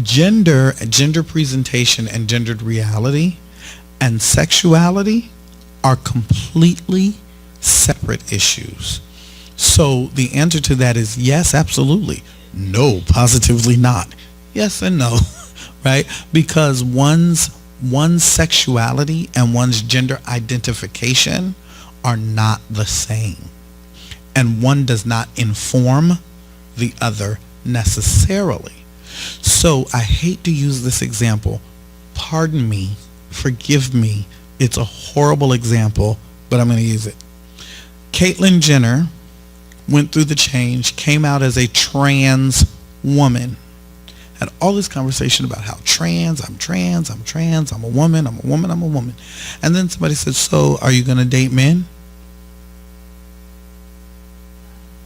Gender presentation and gendered reality and sexuality are completely separate issues. So the answer to that is yes, absolutely. No, positively not. Yes and no, right? Because one's sexuality and one's gender identification are not the same. And one does not inform the other necessarily. So I hate to use this example. Pardon me, forgive me. It's a horrible example, but I'm going to use it. Caitlyn Jenner went through the change, came out as a trans woman. Had all this conversation about how I'm trans, I'm a woman. And then somebody said, so are you going to date men?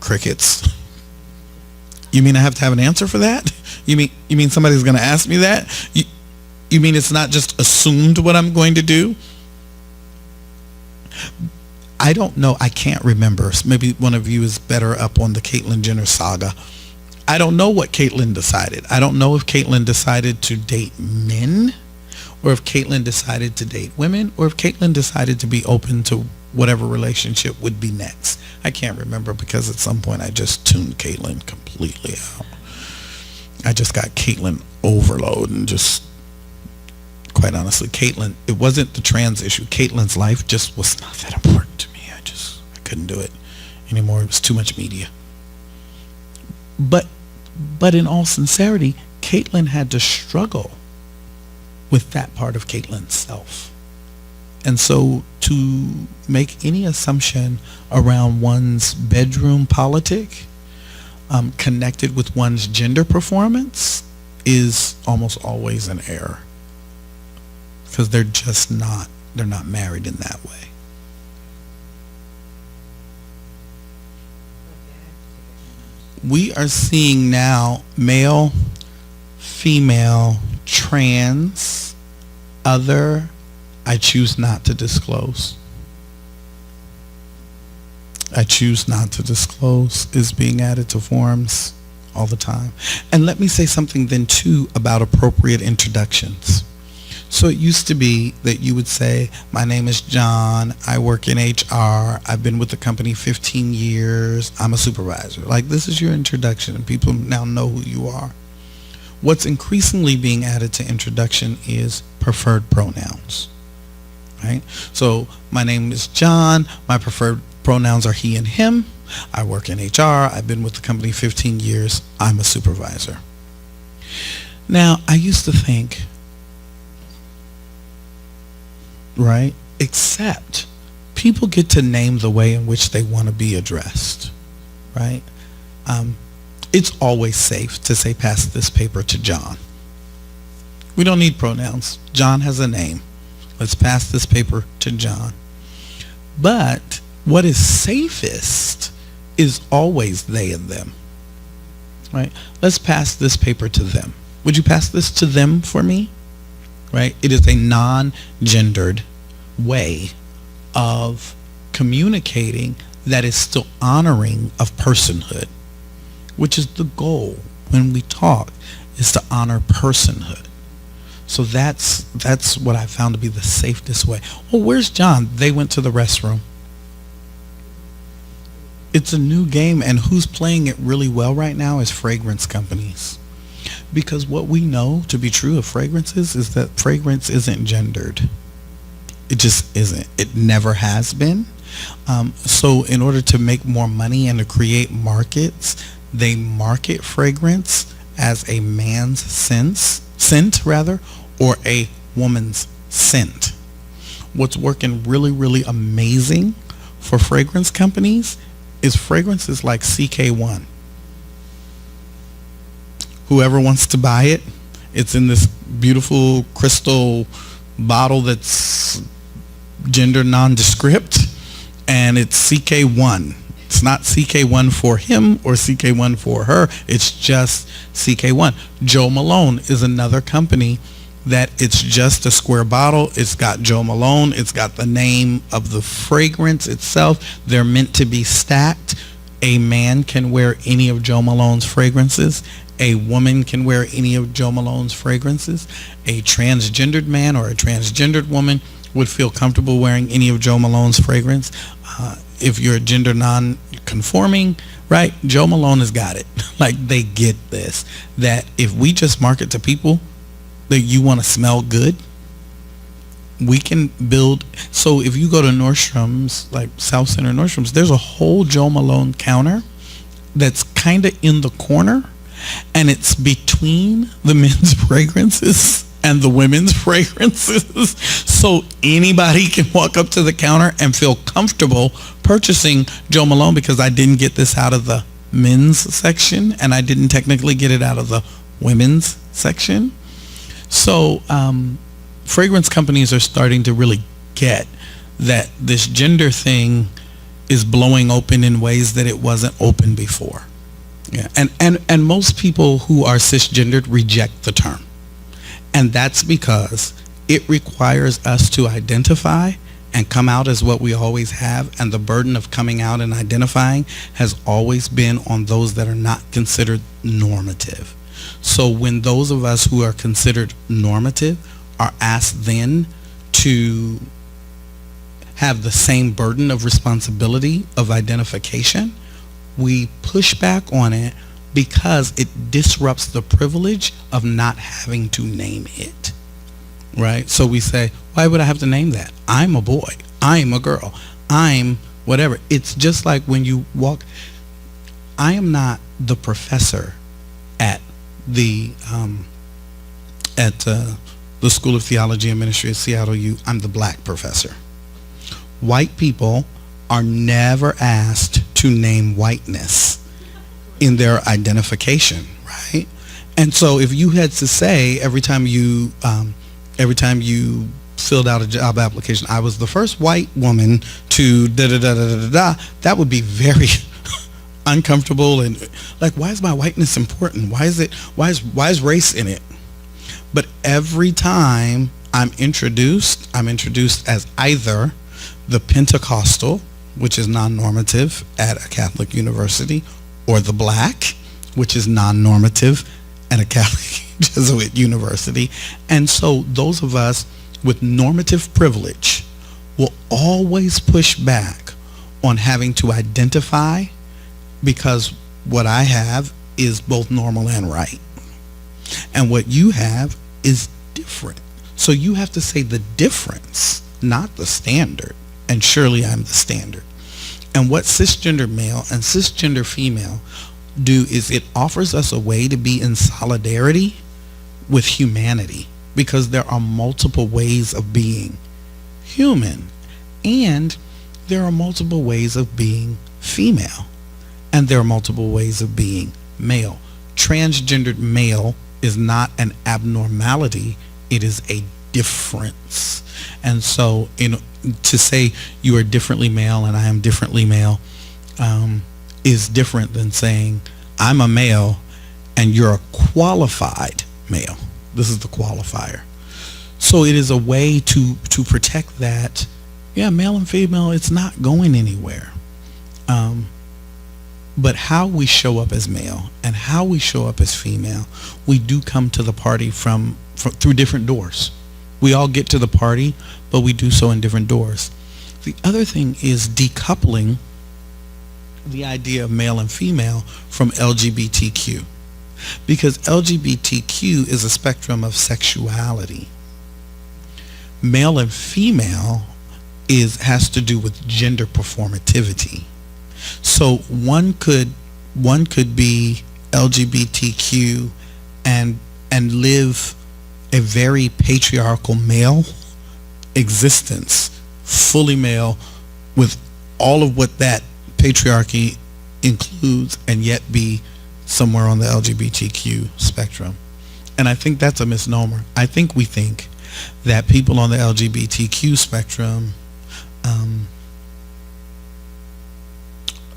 Crickets. You mean I have to have an answer for that? You mean somebody's going to ask me that? You mean it's not just assumed what I'm going to do? I don't know. I can't remember. Maybe one of you is better up on the Caitlyn Jenner saga. I don't know what Caitlyn decided. I don't know if Caitlyn decided to date men, or if Caitlyn decided to date women, or if Caitlyn decided to be open to whatever relationship would be next. I can't remember because at some point I just tuned Caitlyn completely out. I just got Caitlyn overload, and just, quite honestly, Caitlyn, it wasn't the trans issue. Caitlyn's life just was not that important to me. I couldn't do it anymore. It was too much media. But in all sincerity, Caitlyn had to struggle with that part of Caitlyn's self. And so to make any assumption around one's bedroom politic connected with one's gender performance is almost always an error, because they're not married in that way. We are seeing now male, female, trans, other, I choose not to disclose. I choose not to disclose is being added to forums all the time. And let me say something then too about appropriate introductions. So it used to be that you would say, my name is John, I work in HR, I've been with the company 15 years, I'm a supervisor. Like, this is your introduction, and people now know who you are. What's increasingly being added to introduction is preferred pronouns, right? So my name is John, my preferred pronouns are he and him, I work in HR, I've been with the company 15 years, I'm a supervisor. Now, I used to think, right, except people get to name the way in which they want to be addressed, right? It's always safe to say, pass this paper to John. We don't need pronouns. John has a name. Let's pass this paper to John. But what is safest is always they and them, right? Let's pass this paper to them. Would you pass this to them for me? Right? It is a non-gendered way of communicating that is still honoring of personhood, which is the goal when we talk, is to honor personhood. So that's what I found to be the safest way. Well, where's John? They went to the restroom. It's a new game, and who's playing it really well right now is fragrance companies. Because what we know to be true of fragrances is that fragrance isn't gendered. It just isn't. It never has been. So in order to make more money and to create markets, they market fragrance as a man's scent, or a woman's scent. What's working really, really amazing for fragrance companies is fragrances like CK1. Whoever wants to buy it, it's in this beautiful crystal bottle that's gender nondescript, and it's CK1. It's not CK1 for him or CK1 for her. It's just CK1. Joe Malone is another company that it's just a square bottle. It's got Joe Malone. It's got the name of the fragrance itself. They're meant to be stacked. A man can wear any of Joe Malone's fragrances. A woman can wear any of Jo Malone's fragrances. A transgendered man or a transgendered woman would feel comfortable wearing any of Jo Malone's fragrance. If you're gender non-conforming, right, Jo Malone has got it. Like, they get this, that if we just market to people that you want to smell good, we can build. So if you go to Nordstrom's, like South Center Nordstrom's, there's a whole Jo Malone counter that's kind of in the corner, and it's between the men's fragrances and the women's fragrances. So anybody can walk up to the counter and feel comfortable purchasing Jo Malone, because I didn't get this out of the men's section and I didn't technically get it out of the women's section. So fragrance companies are starting to really get that this gender thing is blowing open in ways that it wasn't open before. Yeah. And most people who are cisgendered reject the term. And that's because it requires us to identify and come out as what we always have, and the burden of coming out and identifying has always been on those that are not considered normative. So when those of us who are considered normative are asked then to have the same burden of responsibility of identification, we push back on it because it disrupts the privilege of not having to name it, right? So we say, why would I have to name that? I'm a boy, I'm a girl, I'm whatever. It's just like when you walk. I am not the professor at the School of Theology and Ministry at Seattle U. I'm the black professor. White people are never asked to name whiteness in their identification, right? And so if you had to say every time you filled out a job application, I was the first white woman to da da da da da da, that would be very uncomfortable, and like, why is my whiteness important? Why is race in it? But every time I'm introduced as either the Pentecostal, which is non-normative at a Catholic university, or the black, which is non-normative at a Catholic Jesuit university. And so those of us with normative privilege will always push back on having to identify, because what I have is both normal and right, and what you have is different. So you have to say the difference, not the standard. And surely I'm the standard. And what cisgender male and cisgender female do is it offers us a way to be in solidarity with humanity, because there are multiple ways of being human, and there are multiple ways of being female, and there are multiple ways of being male. Transgendered male is not an abnormality, it is a difference. And so to say you are differently male and I am differently male is different than saying I'm a male and you're a qualified male. This is the qualifier. So it is a way to protect that, yeah, male and female, it's not going anywhere. But how we show up as male and how we show up as female, we do come to the party from through different doors. We all get to the party, but we do so in different doors. The other thing is decoupling the idea of male and female from LGBTQ, because LGBTQ is a spectrum of sexuality. Male and female has to do with gender performativity. So one could be LGBTQ and live a very patriarchal male existence, fully male, with all of what that patriarchy includes, and yet be somewhere on the LGBTQ spectrum. And I think that's a misnomer. I think we think that people on the LGBTQ spectrum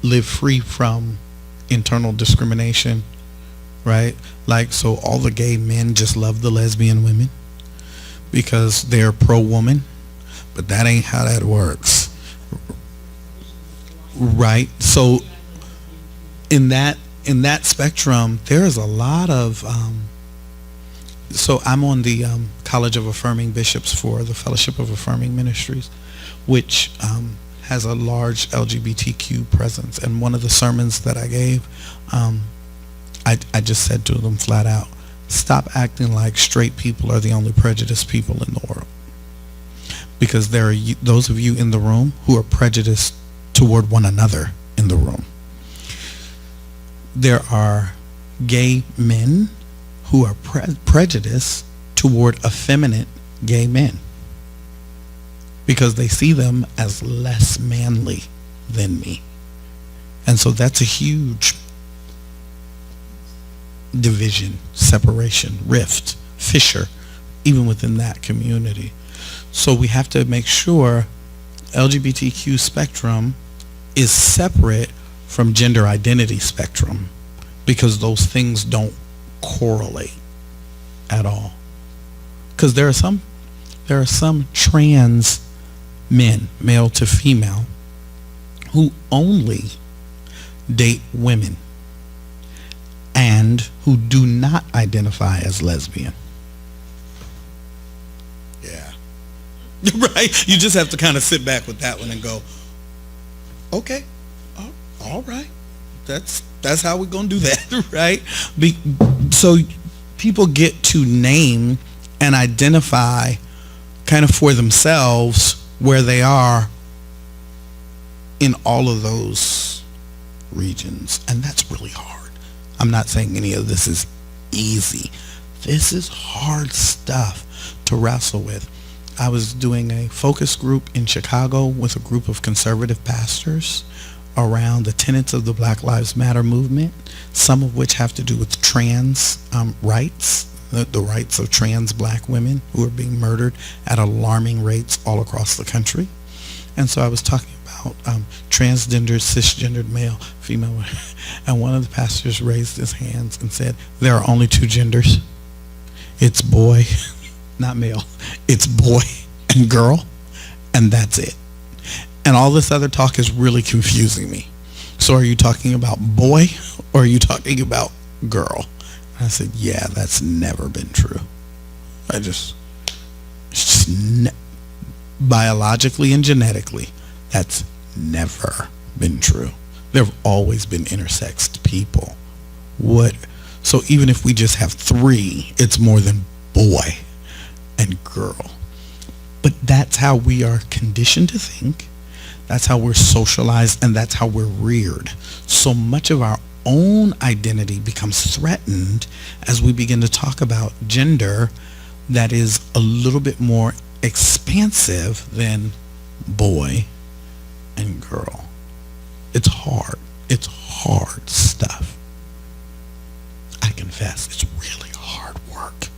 live free from internal discrimination, right? Like, so all the gay men just love the lesbian women because they're pro-woman, but that ain't how that works, right? So in that in that spectrum, there is a lot of. So I'm on the College of Affirming Bishops for the Fellowship of Affirming Ministries, which has a large LGBTQ presence. And one of the sermons that I gave, I just said to them flat out, stop acting like straight people are the only prejudiced people in the world. Because there are those of you in the room who are prejudiced toward one another in the room. There are gay men who are prejudiced toward effeminate gay men because they see them as less manly than me. And so that's a huge division, separation, rift, fissure, even within that community. So we have to make sure LGBTQ spectrum is separate from gender identity spectrum, because those things don't correlate at all. Because there are some trans men, male to female, who only date women and who do not identify as lesbian. Yeah. Right? You just have to kind of sit back with that one and go, okay, all right. That's how we're going to do that, right? So people get to name and identify kind of for themselves where they are in all of those regions. And that's really hard. I'm not saying any of this is easy. This is hard stuff to wrestle with. I was doing a focus group in Chicago with a group of conservative pastors around the tenets of the Black Lives Matter movement, some of which have to do with trans rights, the rights of trans black women who are being murdered at alarming rates all across the country. And so I was talking about transgender, cisgendered male, female, and one of the pastors raised his hands and said, there are only two genders. It's boy, not male. It's boy and girl, and that's it. And all this other talk is really confusing me. So are you talking about boy or are you talking about girl? And I said, yeah, that's never been true. Biologically and genetically, that's never been true. There have always been intersexed people. So even if we just have three, it's more than boy and girl. But that's how we are conditioned to think. That's how we're socialized, and that's how we're reared. So much of our own identity becomes threatened as we begin to talk about gender that is a little bit more expansive than boy and girl. It's hard. It's hard stuff. I confess, it's really hard work.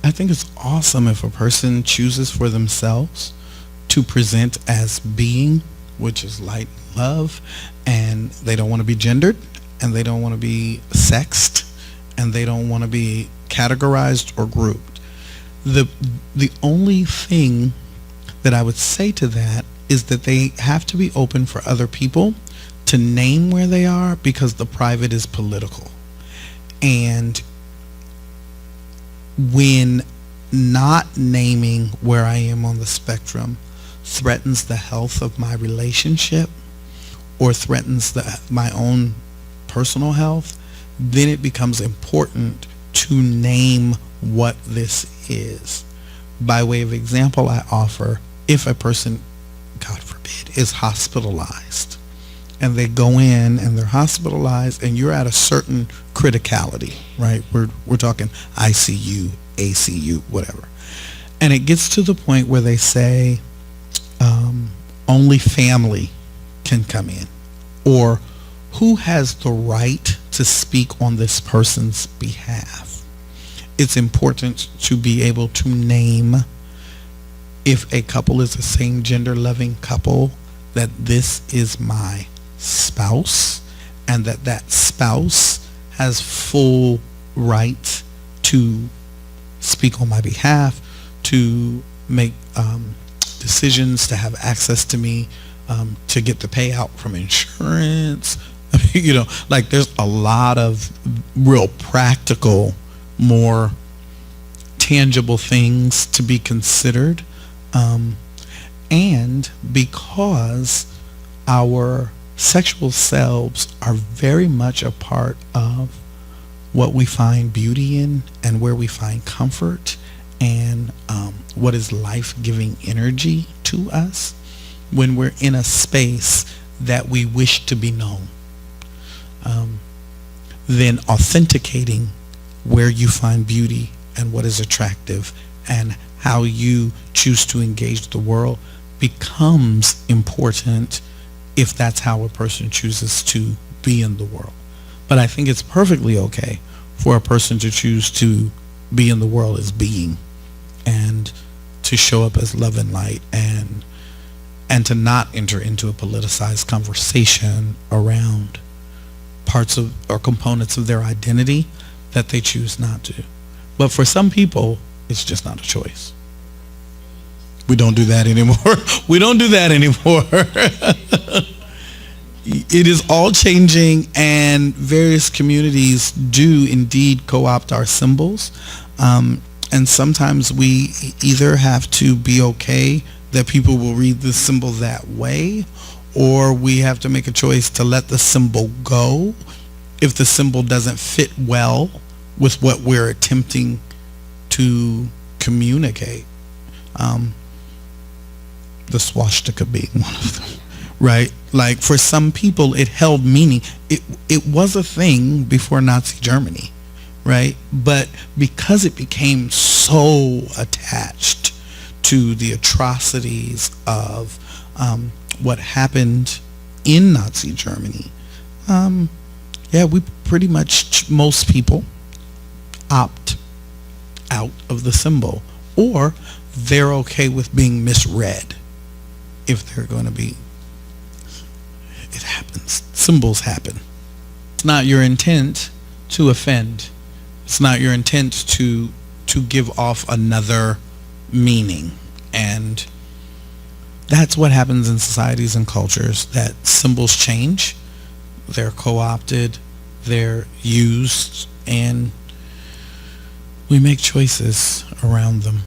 I think it's awesome if a person chooses for themselves to present as being, which is light and love, and they don't want to be gendered, and they don't want to be sexed, and they don't want to be categorized or grouped. The only thing that I would say to that is that they have to be open for other people to name where they are, because the private is political. And when not naming where I am on the spectrum threatens the health of my relationship or threatens my own personal health, then it becomes important to name what this is. By way of example, I offer, if a person, God forbid, is hospitalized, and they go in and they're hospitalized and you're at a certain criticality, right? We're talking ICU, ACU, whatever. And it gets to the point where they say, only family can come in, or who has the right to speak on this person's behalf. It's important to be able to name, if a couple is a same gender loving couple, that this is my spouse, and that spouse has full right to speak on my behalf, to make decisions, to have access to me, to get the payout from insurance, Like there's a lot of real practical, more tangible things to be considered. And because our sexual selves are very much a part of what we find beauty in and where we find comfort and what is life-giving energy to us when we're in a space that we wish to be known. Then authenticating where you find beauty and what is attractive and how you choose to engage the world becomes important if that's how a person chooses to be in the world. But I think it's perfectly okay for a person to choose to be in the world as being and to show up as love and light and to not enter into a politicized conversation around parts of or components of their identity that they choose not to. But for some people, it's just not a choice. We don't do that anymore. We don't do that anymore. It is all changing, and various communities do indeed co-opt our symbols. And sometimes we either have to be okay that people will read the symbol that way, or we have to make a choice to let the symbol go if the symbol doesn't fit well with what we're attempting to communicate. The swastika being one of them, right? Like for some people it held meaning. It was a thing before Nazi Germany, right? But because it became so attached to the atrocities of what happened in Nazi Germany, we pretty much, most people opt out of the symbol, or they're okay with being misread if they're going to be. It happens. Symbols happen. It's not your intent to offend. It's not your intent to give off another meaning. And that's what happens in societies and cultures, that symbols change, they're co-opted, they're used, and we make choices around them.